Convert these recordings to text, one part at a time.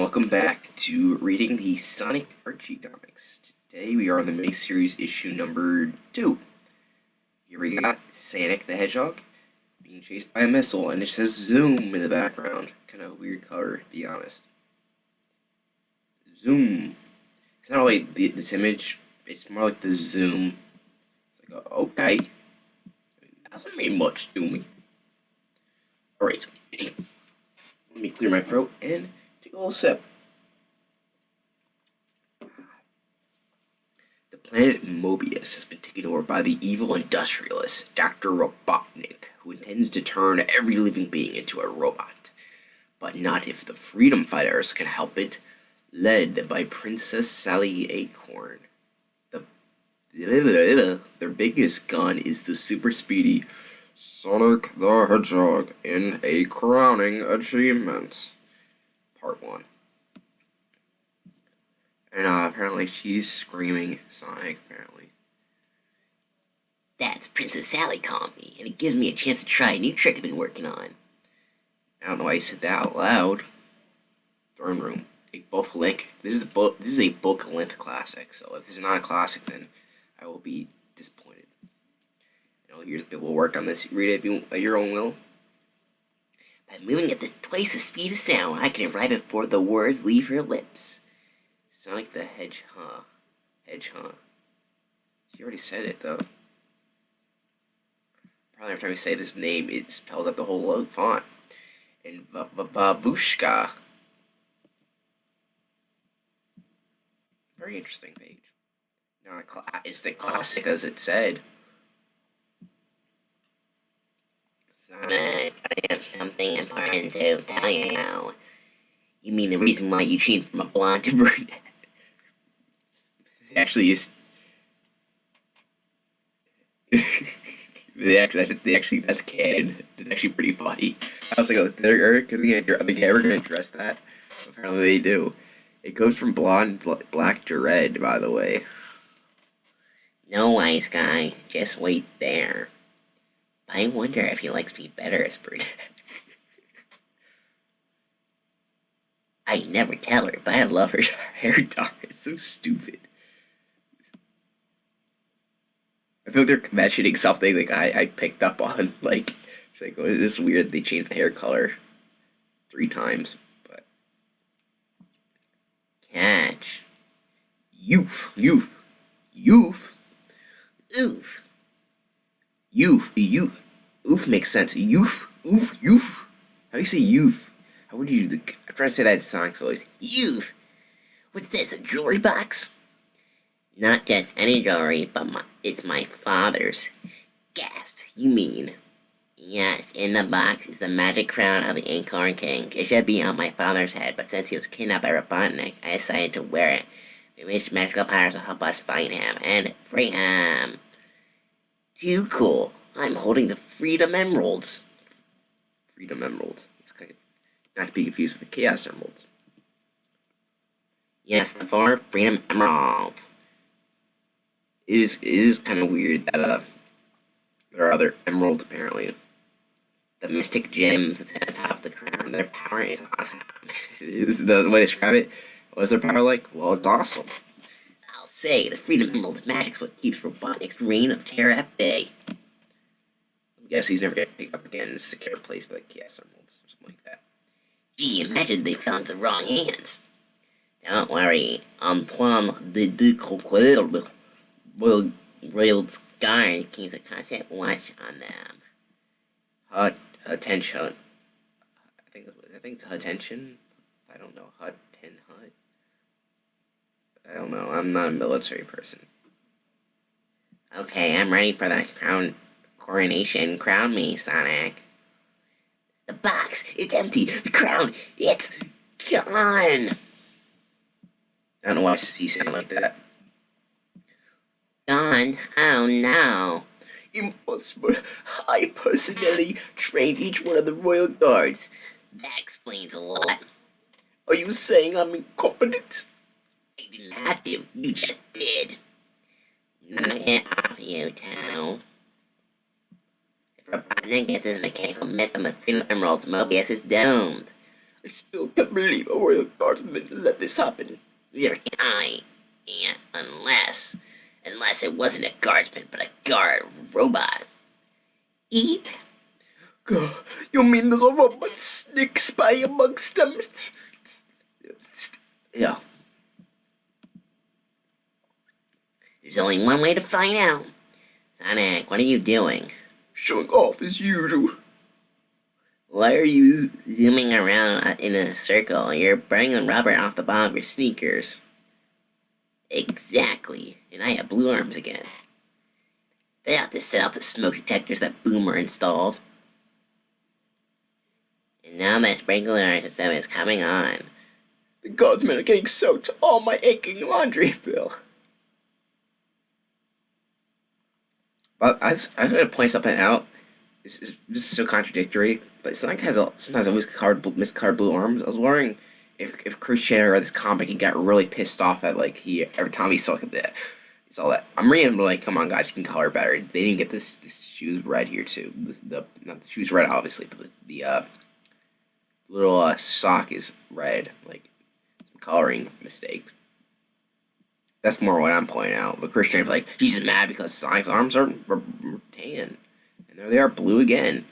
welcome back to reading the Sonic Archie comics. Today we are on the Miniseries issue number 2. Here we got Sanic the Hedgehog being chased by a missile, and it says Zoom in the background. Kind of a weird cover, to be honest. Zoom. It's not like this image, it's more like the zoom. It's like, okay. It hasn't made much to me. Alright. Let me clear my throat and take a little sip. The planet Mobius has been taken over by the evil industrialist, Dr. Robotnik, who intends to turn every living being into a robot. But not if the freedom fighters can help it. Led by Princess Sally Acorn. Their biggest gun is the super speedy Sonic the Hedgehog in a crowning achievement. Part 1. And apparently she's screaming Sonic, apparently. That's Princess Sally calling me, and it gives me a chance to try a new trick I've been working on. I don't know why you said that out loud. Throne Room. A bulk link. This is a bulk length classic, so if this is not a classic, then I will be disappointed. Here's the people who worked on this. Read it at your own will. By moving at twice the speed of sound, I can arrive before the words leave her lips. Sonic the Hedgehog. Hedgehog. She already said it, though. Probably every time we say this name, it spells out the whole font. And Babushka. Very interesting page. Not it's the classic as it said. Sonic, I have something important to tell you now. You mean the reason why you changed from a blonde to brunette? Actually, is. Actually, that's canon. It's actually pretty funny. I was like, are they ever going to address that? Apparently they do. It goes from blonde, black to red, by the way. No, wise guy. Just wait there. I wonder if he likes me better as brunette. I never tell her, but I love her hair dark. It's so stupid. I feel like they're mentioning something like I picked up on. Like, it's like, oh, this is weird. They changed the hair color 3 times. But catch. Youth. Oof makes sense. Oof. How do you say youth? How would you? I'm trying to say that in Sonic's voice. Youth. What's this? A jewelry box? Not just any jewelry, but it's my father's. Gasp! You mean? Yes, in the box is the magic crown of the Acorn King. It should be on my father's head, but since he was kidnapped by Robotnik, I decided to wear it. Maybe his magical powers will help us find him and free him. Too cool. I'm holding the Freedom Emeralds. Freedom Emerald. It's kind of, not to be confused with the Chaos Emeralds. Yes, the 4 Freedom Emeralds. It is kind of weird that there are other emeralds, apparently. The mystic gems at the top of the crown. Their power is awesome. This is the way to describe it. What is their power like? Well, it's awesome. I'll say, the Freedom Emerald's magic is what keeps Robotnik's reign of terror at bay. I guess he's never going to pick up again and secure a place by the Chaos Emeralds or something like that. Gee, imagine they fell into the wrong hands. Don't worry, Antoine de Coquille Royal Sky keeps a constant watch on them. Attention. I think it's attention. I don't know. Hut. I don't know. I'm not a military person. Okay, I'm ready for that coronation. Crown me, Sonic. The box, it's empty. The crown, it's gone. I don't know why he sounded like that. Gone? Oh no. Impossible. I personally trained each one of the royal guards. That explains a lot. Are you saying I'm incompetent? I didn't have to. You just did. Knock it off, you two. If Robotnik gets his mechanical myth on the Freedom Emeralds, Mobius is doomed. I still can't believe a royal guardsman let this happen. Neither can I. And unless it wasn't a guardsman, but a guard robot. Eep. God, you mean there's a robot sneak spy amongst them? Yeah. There's only one way to find out. Sonic, what are you doing? Showing off as usual. Why are you zooming around in a circle? You're burning rubber off the bottom of your sneakers. Exactly. And I have blue arms again. They have to set off the smoke detectors that Boomer installed. And now that sprinkler system is coming on. The guardsmen are getting soaked. All my aching laundry, Bill. But I gotta point something out. This is so contradictory. But Sonic has sometimes always miscolored blue arms. I was wondering if Crusader read this comic and got really pissed off at every time he saw that. He saw that. I'm reading like, come on guys, you can color better. They didn't get this shoes red here too. Not the shoes red obviously, but the little sock is red. Like some coloring mistakes. That's more what I'm pointing out. But Christian's like, she's mad because Sonic's arms are tan. And there they are, blue again.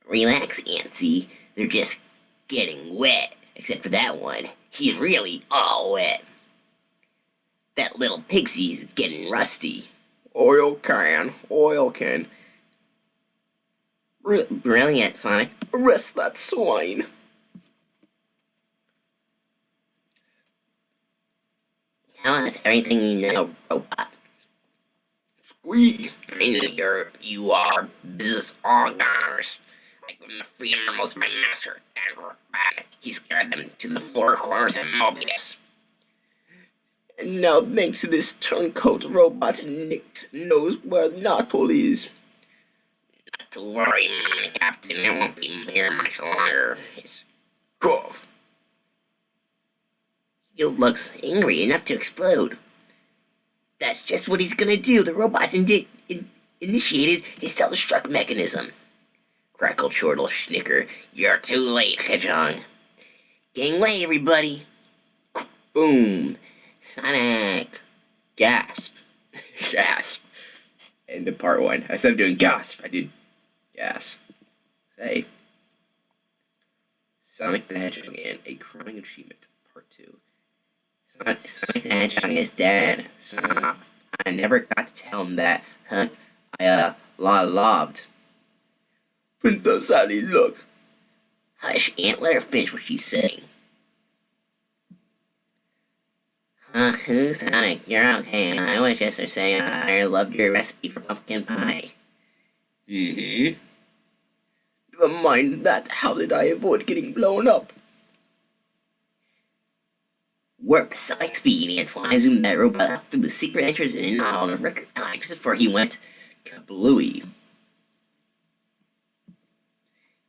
Relax, Antsy. They're just getting wet. Except for that one. He's really all wet. That little pixie's getting rusty. Oil can. Brilliant, Sonic. Arrest that swine. Tell us everything you know, robot. Squee. You are business organizers. I give them the freedom of most of my master, and robot. He scared them to the four corners of Mobius. And now, thanks to this turncoat robot, Nick knows where the Knot Pole is. Not to worry, Captain. It won't be here much longer. His Cough. He looks angry enough to explode. That's just what he's gonna do. The robot's initiated his self-destruct mechanism. Crackled Chortle Schnicker. You're too late, Hedgehog. Gangway, everybody. Boom. Sonic. Gasp. Gasp. End of part 1. Instead of doing gasp, I did gasp. Say. Sonic the Hedgehog and a crowning achievement, part 2. Sonic the Hedgehog is dead. I never got to tell him that. I lobbed. Princess Sally, look. Hush, Aunt, let her finish what she's saying. Who, Sonic? You're okay. I was just saying I loved your recipe for pumpkin pie. Never mind that. How did I avoid getting blown up? Warp Sonic speed, Antoine zoomed that robot up through the secret entrance in not all of record time just before he went kablooey.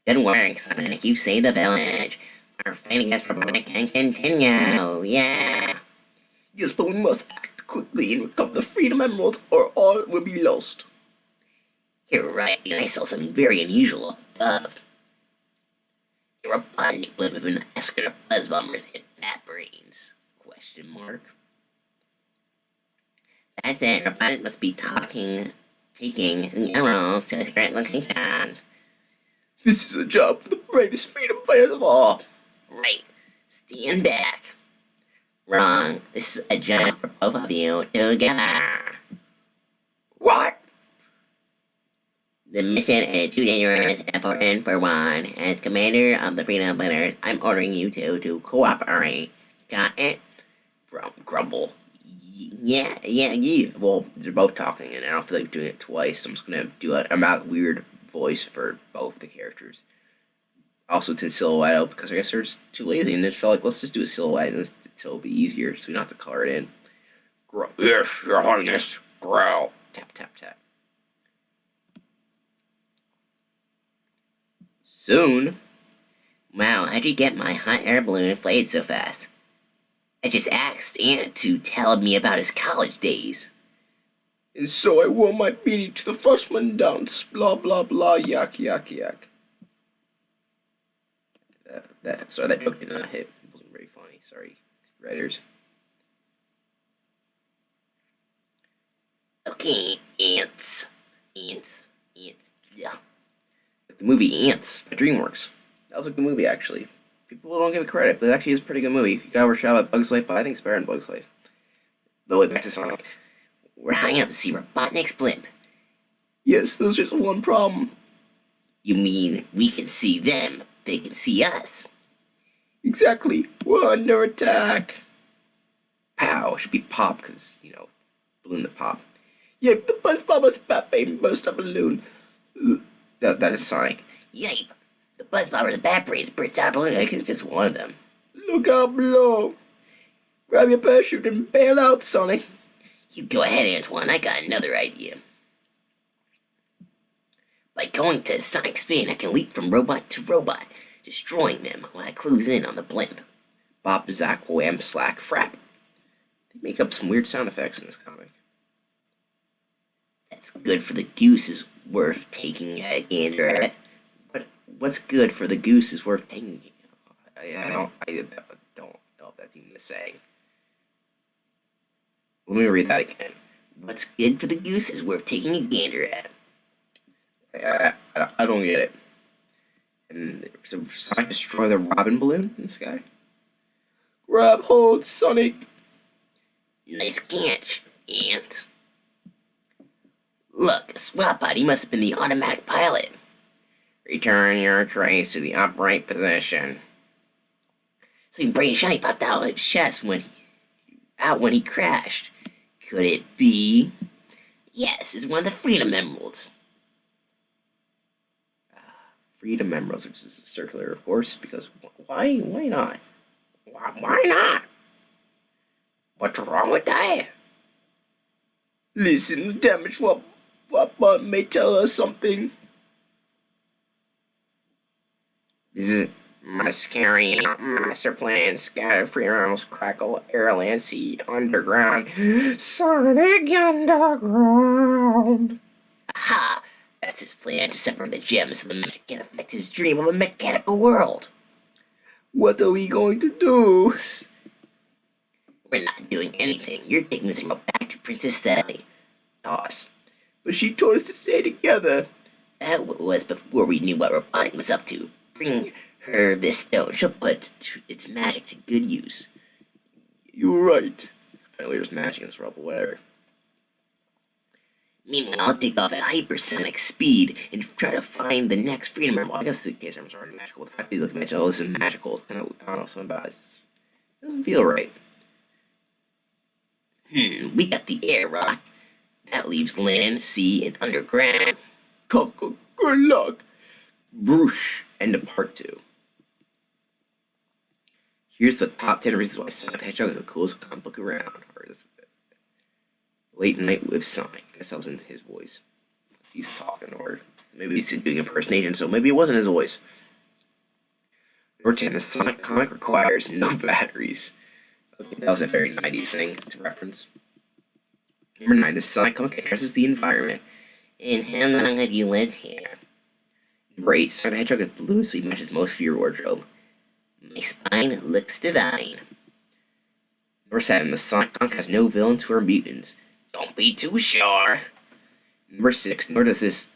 Don't worry, Sonic, you saved the village. Our fight against robotic can continue, yeah. Yes, but we must act quickly and recover the Freedom Emerald, or all will be lost. You're right, and I saw something very unusual above. A robotic blip of an escort of buzz bombers hit bat brains. Question mark. That's it, robotic must be taking the emeralds to a secret location. This is a job for the bravest freedom fighters of all. Right. Stand back. Wrong. This is a job for both of you together. What? The mission is too dangerous and important for one. As commander of the Freedom Fighters, I'm ordering you two to cooperate. Got it? From Grumble. Yeah. Well, they're both talking, and I don't feel like doing it twice, so I'm just gonna do a weird voice for both the characters. Also to Silhouette, because I guess they're just too lazy, and it felt like, let's just do a silhouette, and it'll be easier, so we don't have to color it in. Yes, your highness, growl. Tap, tap, tap. Soon. Wow, how'd you get my hot air balloon inflated so fast? I just asked Aunt to tell me about his college days. And so I wore my beanie to the freshman dance, blah, blah, blah, yak, yak, yak. That joke did not hit. It wasn't very funny. Sorry, writers. Okay, ants. Ants. Ants. Yeah. Like the movie Ants by DreamWorks. That was a good movie, actually. People don't give it credit, but it actually is a pretty good movie. You got overshadowed by Bug's Life, but I think it's better than Bug's Life. The way back to Sonic. We're hanging up to see Robotnik's blimp. Yes, there's just one problem. You mean we can see them, they can see us? Exactly. We're under attack. Pow. Should be pop, because, balloon the pop. Yeah, the buzz bomber's fat baby burst a balloon. That is Sonic. Yipe. The buzz bomber evaporates, bursts out a balloon. I guess just one of them. Look out below. Grab your parachute and bail out, Sonic. You go ahead, Antoine. I got another idea. By going to sonic spin, I can leap from robot to robot, destroying them while I close in on the blimp. Bop, zack, wham, slack, frap. They make up some weird sound effects in this comic. That's good for the goose is worth taking a gander at. What's good for the goose is worth taking. I don't know if that's even a saying. Let me read that again. What's good for the goose is worth taking a gander at. I don't get it. And so Sonic destroy the Robin balloon in the sky? Grab hold, Sonic! Nice catch, Ant. Look, Swap Buddy must have been the automatic pilot. Return your trace to the upright position. So Brain Shiny popped out of his chest when he crashed. Could it be? Yes, it's one of the Freedom Emeralds. Freedom Emeralds, which is circular, of course, because why not? Why not? What's wrong with that? Listen, the damage swap button may tell us something. This is must carry out master plan, scatter free rounds, crackle, airland, sea, underground, Sonic Underground. Aha! That's his plan to separate the gems so the magic can affect his dream of a mechanical world. What are we going to do? We're not doing anything. You're taking this remote back to Princess Sally. Toss. But she told us to stay together. That was before we knew what Robotnik was up to. Bring her this stone. She'll put its magic to good use. You're right. Apparently there's magic in this world, but whatever. Meanwhile, I'll take off at hypersonic speed and try to find the next Freedom Emerald. I guess the case I'm sorry, magical. The fact that you look at this is magical. It's kind of, I don't know, something about it. It doesn't feel right. We got the air rock. That leaves land, sea, and underground. Good luck. Whoosh. End of part 2. Here's the top 10 reasons why Sonic Hedgehog is the coolest comic book around. Or this Late Night with Sonic. I guess that was in his voice. He's talking, or maybe he's doing impersonation, so maybe it wasn't his voice. Number 10, the Sonic comic requires no batteries. Okay, that was a very 90s thing to reference. Number 9, the Sonic comic addresses the environment. And how long have you lived here? Number 8, Sonic the Hedgehog loosely matches most of your wardrobe. My spine looks divine. Number 7, the Sonic comic has no villains who are mutants. Don't be too sure. Number 6, nor does this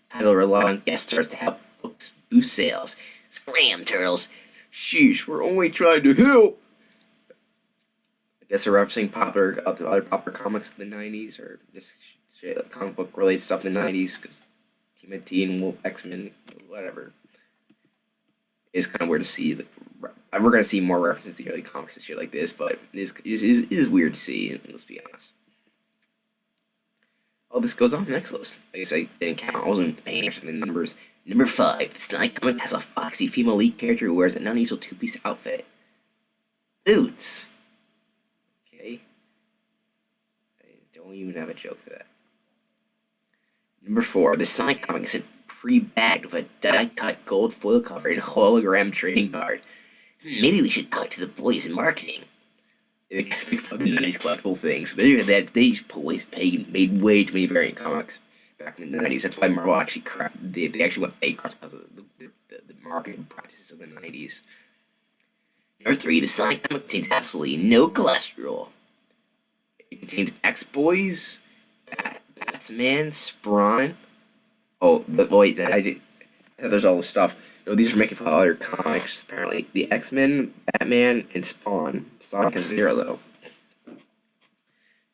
title rely on guest stars to help books boost sales. Scram, turtles. Sheesh, we're only trying to help. I guess they're referencing other popular comics in the 90s, or just shit, like comic book related stuff in the 90s, because TMNT and Wolf, X-Men, whatever. It's kind of weird to see. We're going to see more references to early comics and shit like this, but it is weird to see, let's be honest. Oh, this goes on the next list. I guess I didn't count. I wasn't paying attention to the numbers. Number 5. The Sonic comic has a foxy female lead character who wears an unusual two-piece outfit. Boots. Okay. I don't even have a joke for that. Number 4. The Sonic comic is pre-bagged with a die-cut gold foil cover and hologram trading card. Maybe we should talk to the boys in marketing. They make fucking nice collectible things. They made way too many variant comics back in the 90s. That's why Marvel actually they actually went bankrupt because of the marketing practices of the 90s. Number 3, the sonic comic contains absolutely no cholesterol. It contains X-Boys, Batsman, Sprawn. Wait, I did. There's all this stuff. No, these are making fun of other comics, apparently. The X-Men, Batman, and Spawn. Sonic is 0, though.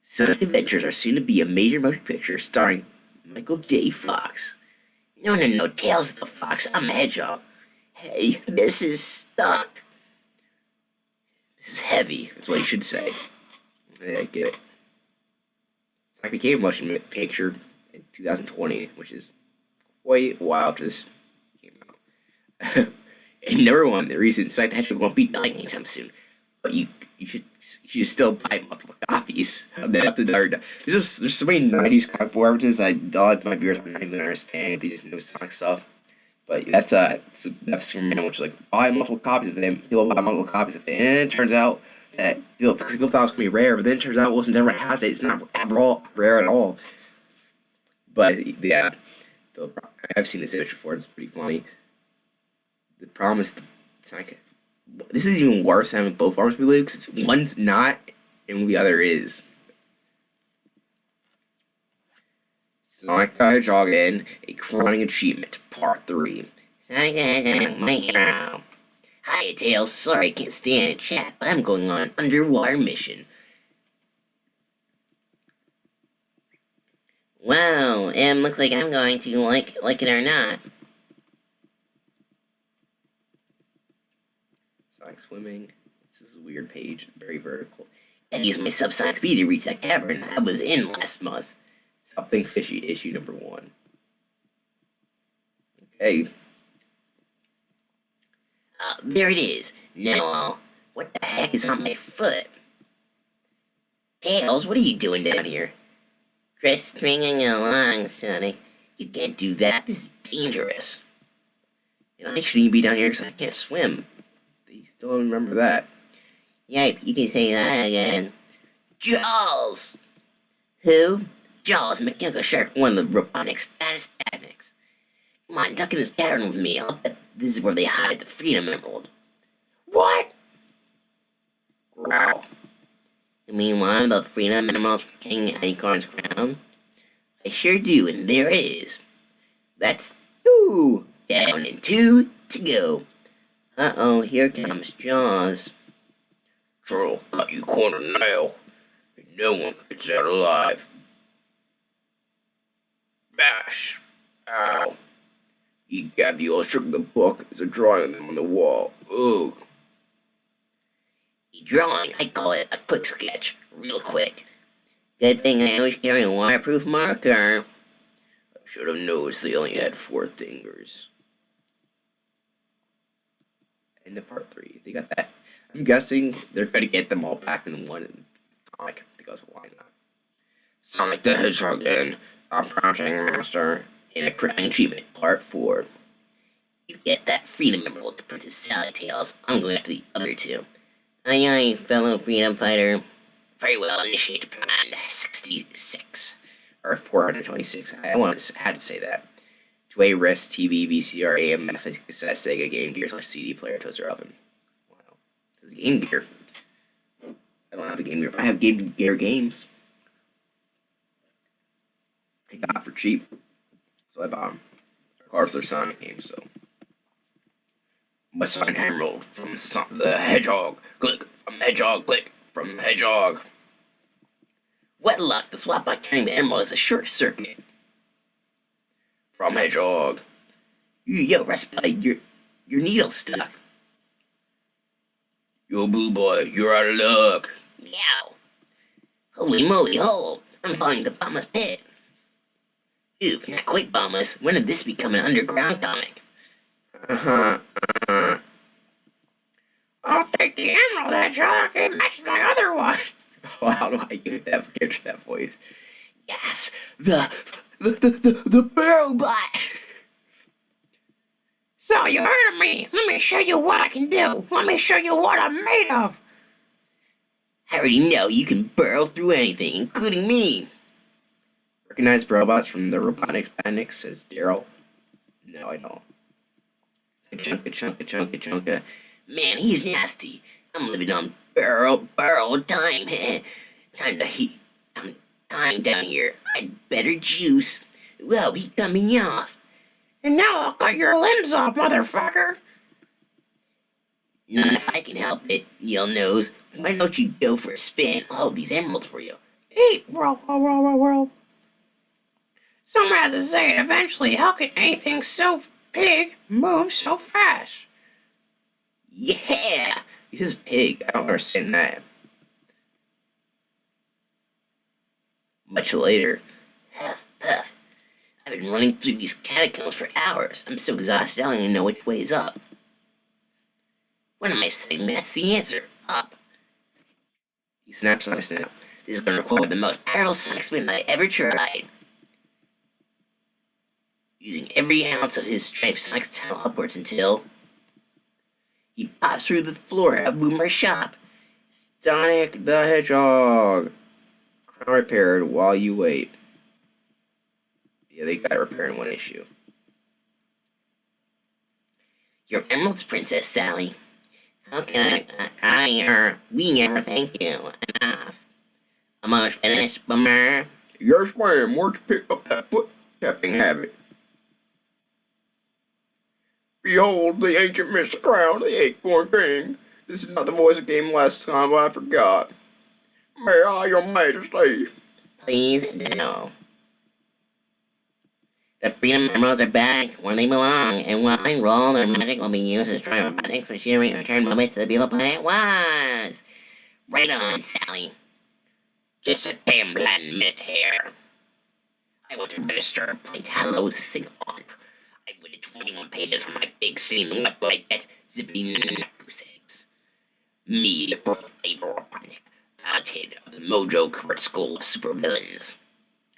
Sonic Adventures are soon to be a major motion picture starring Michael J. Fox. No, Tails the Fox, I'm the Hedgehog. Hey, this is stuck. This is heavy, That's what you should say. Yeah, I get it. Sonic became a motion picture in 2020, which is quite a while after this came out. And number 1, the reason Sonic the Hedgehog won't be dying anytime soon. But you should still buy multiple copies. There's so many 90s comic book references I thought my viewers would not even understand if they just know Sonic stuff. But that's Superman, which is like, buy multiple copies of them, people buy multiple copies of it. And it turns out that people thought it was going to be rare, but then it turns out it wasn't, everyone has it. It's not rare at all. But yeah, I've seen this image before, it's pretty funny. The problem is, Sonic. This is even worse than both arms be because one's not and the other is. Sonic the Hedgehog in a crowning achievement, part 3. Sonic the Hedgehog, my hero. Hi, Tails. Sorry I can't stay in and chat, but I'm going on an underwater mission. Wow, and looks like I'm going to like it or not. Sonic swimming. This is a weird page, very vertical. I used my subsonic speed to reach that cavern I was in last month. Something fishy, issue number 1. Okay. There it is. Now, what the heck is on my foot? Tails, what are you doing down here? Just stringing along, Sonic. You can't do that. This is dangerous. And I shouldn't be down here because I can't swim. They still don't remember that. Yipe, you can say that again. Jaws! Who? Jaws, mechanical shark, one of the Robotnik's baddest badniks. Come on, duck in this cavern with me. I'll bet this is where they hide the Freedom Emerald. What? Growl. You mean one of the Freedom Emeralds from King Acorn's crown? I sure do, and there it is. That's 2 down and 2 to go. Uh-oh, here comes Jaws. Turtle, cut you corner now, and no one gets out alive. Bash. Ow. You got the old trick in the book is a drawing of them on the wall. Ugh. A drawing, I call it a quick sketch. Real quick. Good thing I always carry a waterproof marker. I should have noticed they only had 4 fingers. End of part 3. They got that. I'm guessing they're going to get them all back in one comic, because why not? Sonic the Hedgehog in a Project Master In a crowning achievement, part 4. You get that Freedom Emerald to Princess Sally Tails. I'm going after the other 2. Aye, fellow freedom fighter. Very well, initiate plan 66. Or 426. Had to say that. 2A REST TV, VCR, AM, cassette, Sega, Game Gear, /CD player, toaster oven. Wow. This is Game Gear. I don't have a Game Gear, but I have Game Gear games. I got for cheap. So I bought them. Of course, they're Sonic games, so. My Sonic Emerald from the Hedgehog. Click from the Hedgehog. Click from the Hedgehog. What luck, the swap by carrying the emerald is a short circuit. From Hedgehog. Yo, Respite, your needle's stuck. Yo, Blue Boy, you're out of luck. Meow. Holy moly, hold. I'm falling the Bomba's pit. Oof, not quite Bomba's. When did this become an underground comic? I'll take the Emerald Hedgehog. It matches my other one. Oh, how do I catch that voice? Yes, the Burrow bot. So you heard of me. Let me show you what I can do. Let me show you what I'm made of. I already know you can burrow through anything, including me. Recognize robots from the Robotnik's Panic, says Daryl. No, I don't. Chunka. Man, he's nasty. I'm living on Burrow time. Time to heat. I'm dying down here. I'd better juice. Well, he coming off. And now I'll cut your limbs off, motherfucker. Not if I can help it, Yell Nose. Why don't you go for a spin? I'll hold these emeralds for you. Eat, roll. Someone has to say it eventually. How can anything so big move so fast? Yeah! This is pig. I don't understand that. Much later. Huff, puff. I've been running through these catacombs for hours. I'm so exhausted I don't even know which way is up. What am I saying? That's the answer. Up. He snaps on his snap. This is going to require the most powerful sonic spin I ever tried. Using every ounce of his strength, Sonic's tunnel upwards until he pops through the floor of Boomer's shop. Sonic the Hedgehog. Crown repaired while you wait. Yeah, they got it repaired in one issue. Your emeralds, Princess Sally. How can we never thank you enough. Almost finished, Boomer. Yes, ma'am. Where'd you pick up that foot tapping habit? Behold the ancient Mr. Crown, the Acorn King. This is not the voice that came last time, but I forgot. May I, your majesty? Please, no. The Freedom Emeralds are back where they belong, and while I roll, their magic will be used to destroy robotics machinery and return moments to the beautiful planet it was. Right on, Sally. Just a damn Latin minute here. I want to register a plate hello sing on. I've written 21 pages for my big scene up like that zippity goose eggs. Me, the fourth flavor robotnik, fountain of the Mojo Court School of Supervillains.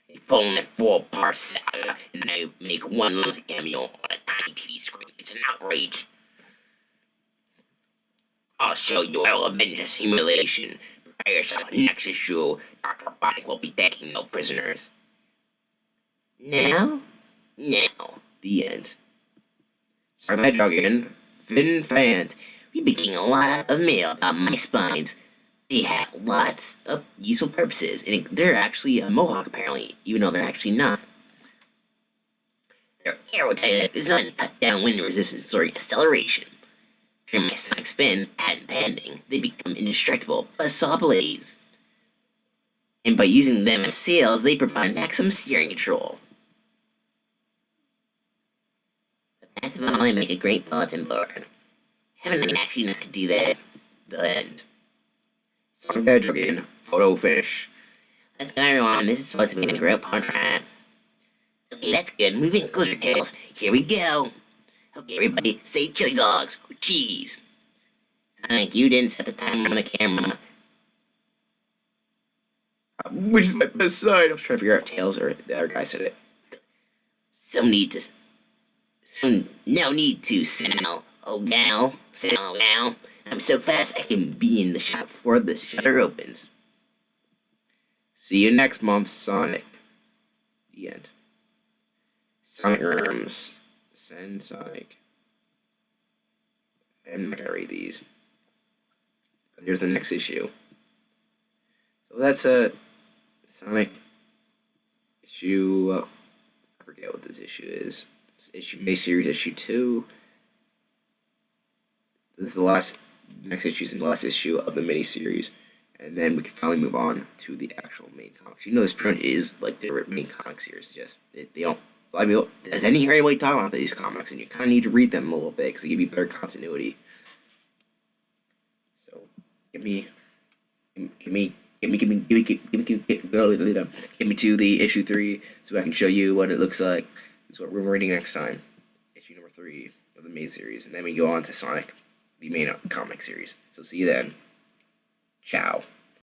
A full 4-part saga, and I make one little cameo on a tiny TV screen. It's an outrage. I'll show you I will avenge this humiliation. Prepare yourself. Next issue, Dr. Robotnik will be taking no prisoners. Now? Now. The end. Sonic the Hedgehog again. Fin Fan. We've been getting a lot of mail about my spines. They have lots of useful purposes, and they're actually a mohawk, apparently, even though they're actually not. They're aerotight, designed to cut down wind resistance during acceleration. During my sonic spin, patent pending, they become indestructible, buzzsaw blades. And by using them as sails, they provide maximum steering control. The passive only make a great bulletin board. Haven't I actually not to do that? The end. Sonic the Hedgehog again. Photo finish. Let's go, everyone. This is supposed to be the real contract. Okay, that's good. Moving closer, Tails. Here we go. Okay, everybody, say chili dogs or cheese. Sonic, you didn't set the timer on the camera. Which is my best side? I was trying to figure out if Tails or the other guy said it. No need to, Sal. Oh, now. I'm so fast I can be in the shop before the shutter opens. See you next month, Sonic. The end. Sonic Rooms. Send Sonic. I'm not gonna read these. But here's the next issue. So that's a Sonic issue. I forget what this issue is. It's issue Miniseries issue 2. This is the next issue is the last issue of the miniseries, and then we can finally move on to the actual main comics. You know, this pretty much is like their main comic series. Just they don't. I mean, there's anybody talking about these comics, and you kind of need to read them a little bit because they give you better continuity. So, give me to the issue 3 so I can show you what it looks like. This is what we're reading next time. Issue number 3 of the main series, and then we go on to Sonic, the main comic series. So see you then. Ciao.